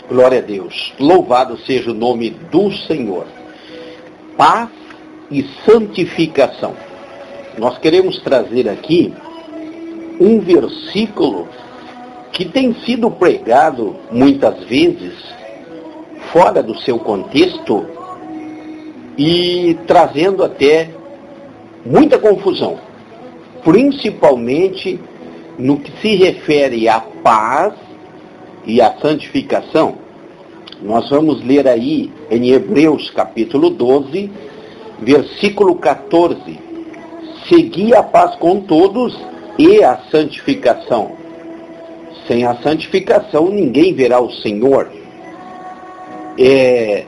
Glória a Deus. Louvado seja o nome do Senhor. Paz e santificação. Nós queremos trazer aqui um versículo que tem sido pregado muitas vezes fora do seu contexto e trazendo até muita confusão, principalmente no que se refere à paz e à santificação. Nós vamos ler aí em Hebreus capítulo 12, versículo 14. Segui a paz com todos e a santificação. Sem a santificação ninguém verá o Senhor. É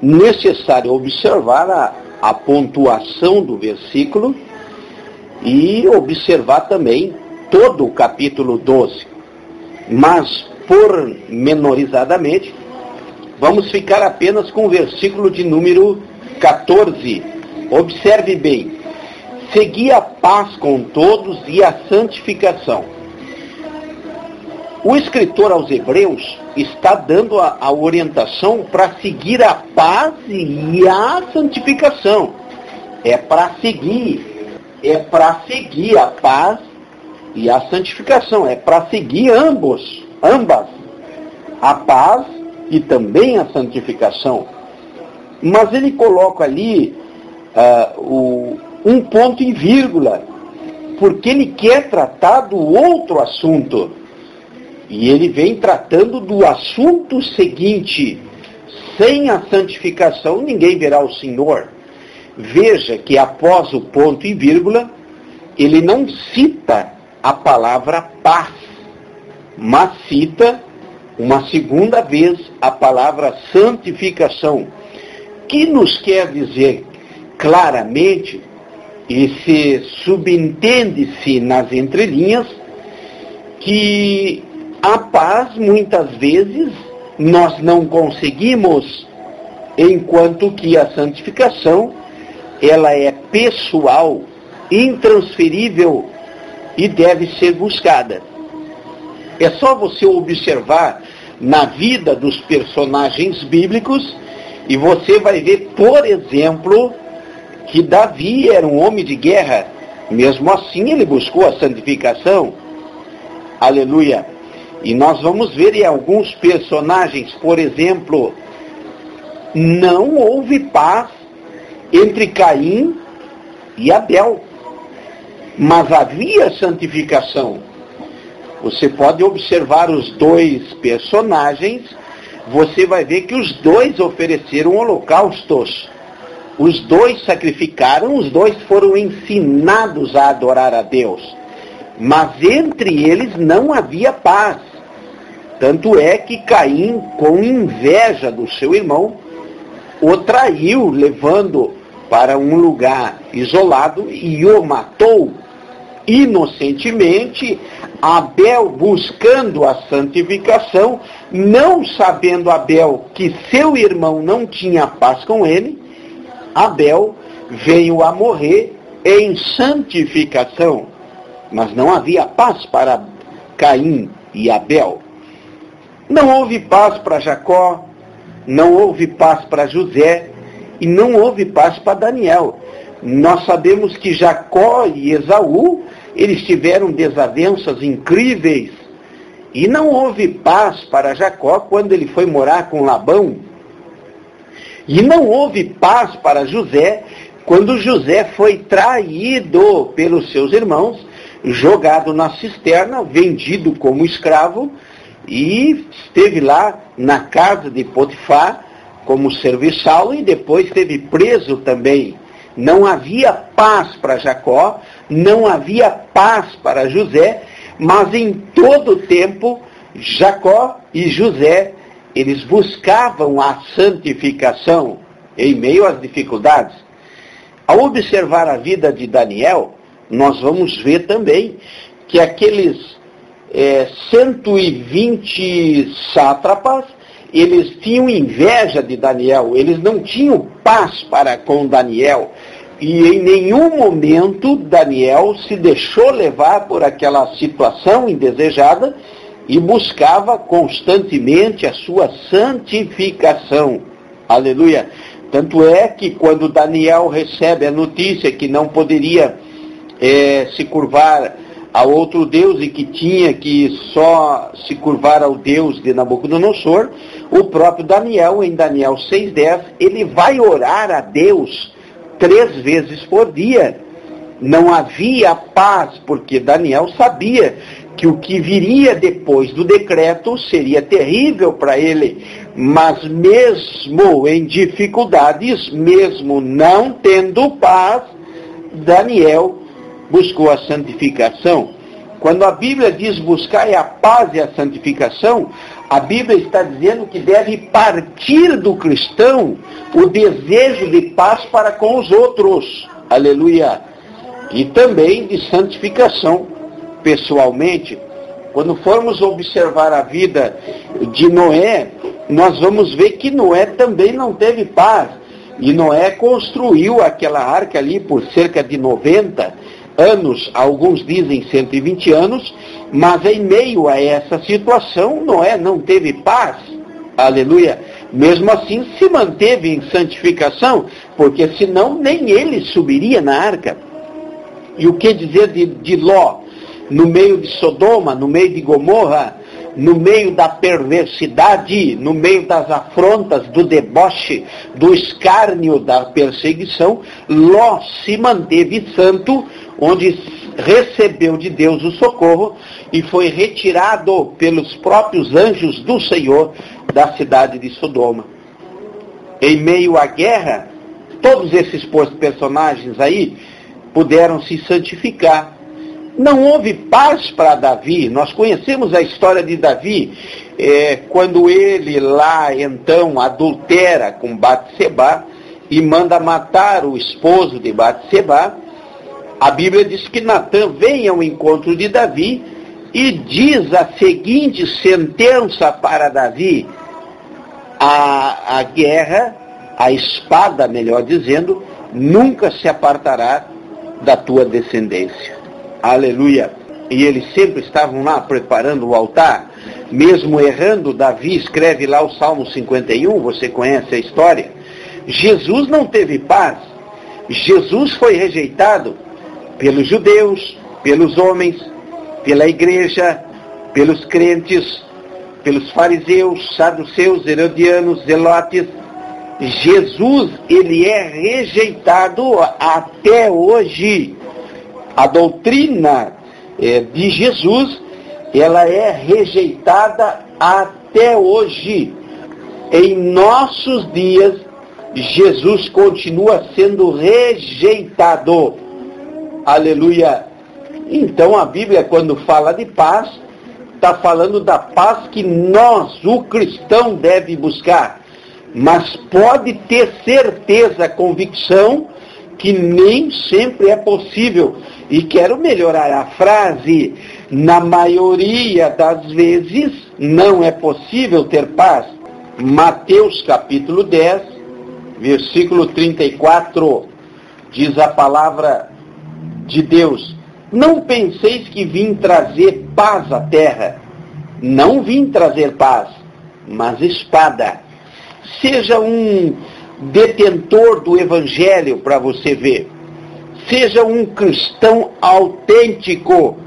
necessário observar a pontuação do versículo e observar também todo o capítulo 12. Mas, pormenorizadamente, vamos ficar apenas com o versículo de número 14. Observe bem. Segui a paz com todos e a santificação. O escritor aos Hebreus está dando a orientação para seguir a paz e a santificação. É para seguir a paz e a santificação. É para seguir ambas, a paz e também a santificação. Mas ele coloca ali um ponto e vírgula, porque ele quer tratar do outro assunto. E ele vem tratando do assunto seguinte: sem a santificação ninguém verá o Senhor. Veja que após o ponto e vírgula, ele não cita a palavra paz, mas cita uma segunda vez a palavra santificação, que nos quer dizer claramente, e se subentende-se nas entrelinhas, que a paz, muitas vezes, nós não conseguimos, enquanto que a santificação, ela é pessoal, intransferível e deve ser buscada. É só você observar na vida dos personagens bíblicos e você vai ver, por exemplo, que Davi era um homem de guerra. Mesmo assim, ele buscou a santificação. Aleluia! E nós vamos ver em alguns personagens, por exemplo, não houve paz entre Caim e Abel, mas havia santificação. Você pode observar os dois personagens, você vai ver que os dois ofereceram holocaustos, os dois sacrificaram, os dois foram ensinados a adorar a Deus, mas entre eles não havia paz. Tanto é que Caim, com inveja do seu irmão, o traiu, levando para um lugar isolado e o matou inocentemente. Abel, buscando a santificação, não sabendo Abel que seu irmão não tinha paz com ele, Abel veio a morrer em santificação. Mas não havia paz para Caim e Abel. Não houve paz para Jacó, não houve paz para José e não houve paz para Daniel. Nós sabemos que Jacó e Esaú, eles tiveram desavenças incríveis e não houve paz para Jacó quando ele foi morar com Labão. E não houve paz para José quando José foi traído pelos seus irmãos, jogado na cisterna, vendido como escravo, e esteve lá na casa de Potifar como serviçal e depois esteve preso também. Não havia paz para Jacó, não havia paz para José, mas em todo o tempo Jacó e José, eles buscavam a santificação em meio às dificuldades. Ao observar a vida de Daniel, nós vamos ver também que aqueles 120 sátrapas, eles tinham inveja de Daniel, eles não tinham paz para com Daniel, e em nenhum momento Daniel se deixou levar por aquela situação indesejada e buscava constantemente a sua santificação. Aleluia! Tanto é que quando Daniel recebe a notícia que não poderia se curvar a outro Deus e que tinha que só se curvar ao Deus de Nabucodonosor, o próprio Daniel, em Daniel 6,10, ele vai orar a Deus 3 vezes por dia. Não havia paz, porque Daniel sabia que o que viria depois do decreto seria terrível para ele. Mas mesmo em dificuldades, mesmo não tendo paz, Daniel buscou a santificação. Quando a Bíblia diz buscar a paz e a santificação, a Bíblia está dizendo que deve partir do cristão o desejo de paz para com os outros. Aleluia! E também de santificação pessoalmente. Quando formos observar a vida de Noé, nós vamos ver que Noé também não teve paz. E Noé construiu aquela arca ali por cerca de 90 anos, alguns dizem 120 anos, mas em meio a essa situação, Noé não teve paz. Aleluia! Mesmo assim, se manteve em santificação, porque senão nem ele subiria na arca. E o que dizer de Ló? No meio de Sodoma, no meio de Gomorra, no meio da perversidade, no meio das afrontas, do deboche, do escárnio, da perseguição, Ló se manteve santo, onde recebeu de Deus o socorro e foi retirado pelos próprios anjos do Senhor da cidade de Sodoma. Em meio à guerra, todos esses personagens aí puderam se santificar. Não houve paz para Davi. Nós conhecemos a história de Davi, quando ele lá então adultera com Batseba e manda matar o esposo de Batseba. A Bíblia diz que Natã vem ao encontro de Davi e diz a seguinte sentença para Davi: a guerra, a espada, melhor dizendo, nunca se apartará da tua descendência. Aleluia! E eles sempre estavam lá preparando o altar, mesmo errando. Davi escreve lá o Salmo 51, você conhece a história. Jesus não teve paz. Jesus foi rejeitado pelos judeus, pelos homens, pela igreja, pelos crentes, pelos fariseus, saduceus, herodianos, zelotes. Jesus, ele é rejeitado até hoje. A doutrina de Jesus, ela é rejeitada até hoje. Em nossos dias, Jesus continua sendo rejeitado. Aleluia! Então a Bíblia, quando fala de paz, está falando da paz que nós, o cristão, deve buscar. Mas pode ter certeza, convicção, que nem sempre é possível. E quero melhorar a frase: na maioria das vezes não é possível ter paz. Mateus capítulo 10, versículo 34, diz a palavra de Deus: não penseis que vim trazer paz à terra. Não vim trazer paz, mas espada. Seja um detentor do evangelho para você ver. Seja um cristão autêntico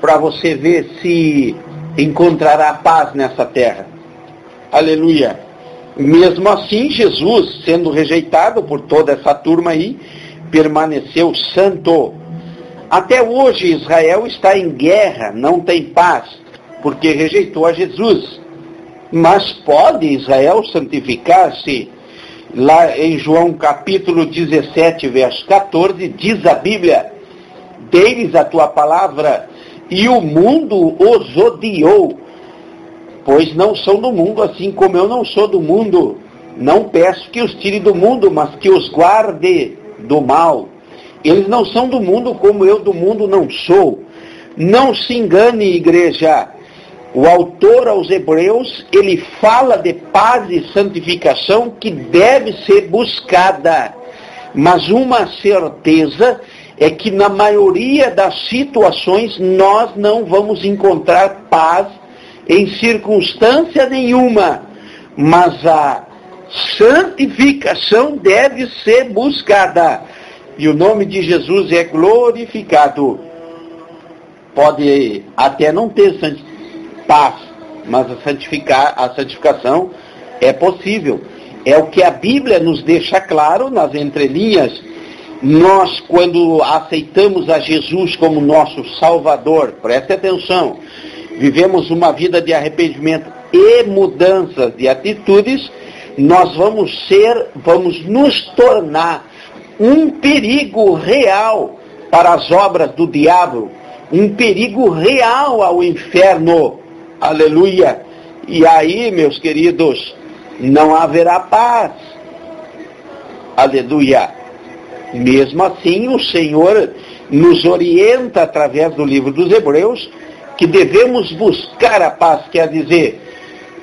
para você ver se encontrará paz nessa terra. Aleluia! Mesmo assim, Jesus, sendo rejeitado por toda essa turma aí, permaneceu santo. Até hoje Israel está em guerra, não tem paz, porque rejeitou a Jesus. Mas pode Israel santificar-se? Lá em João capítulo 17, verso 14, diz a Bíblia: dei-lhes a tua palavra, e o mundo os odiou, pois não são do mundo, assim como eu não sou do mundo. Não peço que os tire do mundo, mas que os guarde do mal. Eles não são do mundo, como eu do mundo não sou. Não se engane, igreja. O autor aos Hebreus, ele fala de paz e santificação que deve ser buscada. Mas uma certeza é que na maioria das situações nós não vamos encontrar paz em circunstância nenhuma, mas a santificação deve ser buscada, e o nome de Jesus é glorificado. Pode até não ter paz, mas a santificação é possível. É o que a Bíblia nos deixa claro nas entrelinhas. Nós, quando aceitamos a Jesus como nosso Salvador, preste atenção, vivemos uma vida de arrependimento e mudanças de atitudes, nós vamos nos tornar um perigo real para as obras do diabo, um perigo real ao inferno. Aleluia! E aí, meus queridos, não haverá paz. Aleluia! Mesmo assim, o Senhor nos orienta através do livro dos Hebreus que devemos buscar a paz, quer dizer,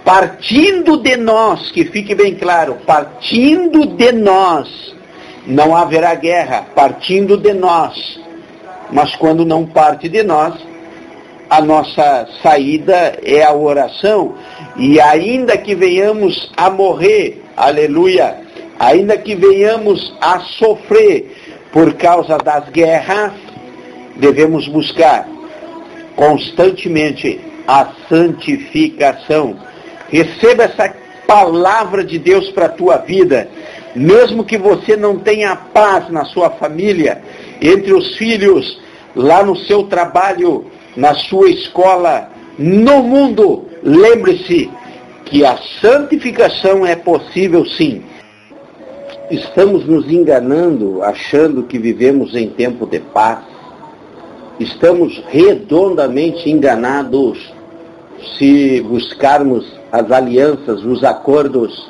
partindo de nós, que fique bem claro, partindo de nós, não haverá guerra, partindo de nós. Mas quando não parte de nós, a nossa saída é a oração, e ainda que venhamos a morrer, aleluia, ainda que venhamos a sofrer por causa das guerras, devemos buscar constantemente a santificação. Receba essa palavra de Deus para a tua vida. Mesmo que você não tenha paz na sua família, entre os filhos, lá no seu trabalho, na sua escola, no mundo, lembre-se que a santificação é possível sim. Estamos nos enganando, achando que vivemos em tempo de paz. Estamos redondamente enganados se buscarmos as alianças, os acordos.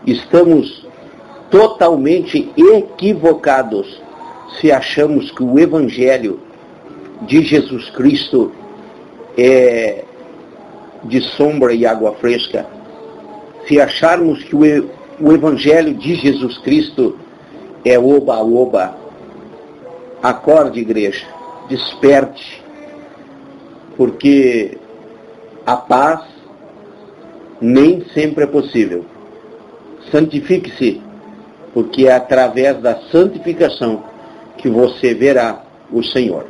Estamos totalmente equivocados se achamos que o Evangelho de Jesus Cristo é de sombra e água fresca. Se acharmos que o Evangelho de Jesus Cristo é oba-oba. Acorde, igreja, desperte, porque a paz nem sempre é possível. Santifique-se, porque é através da santificação que você verá o Senhor.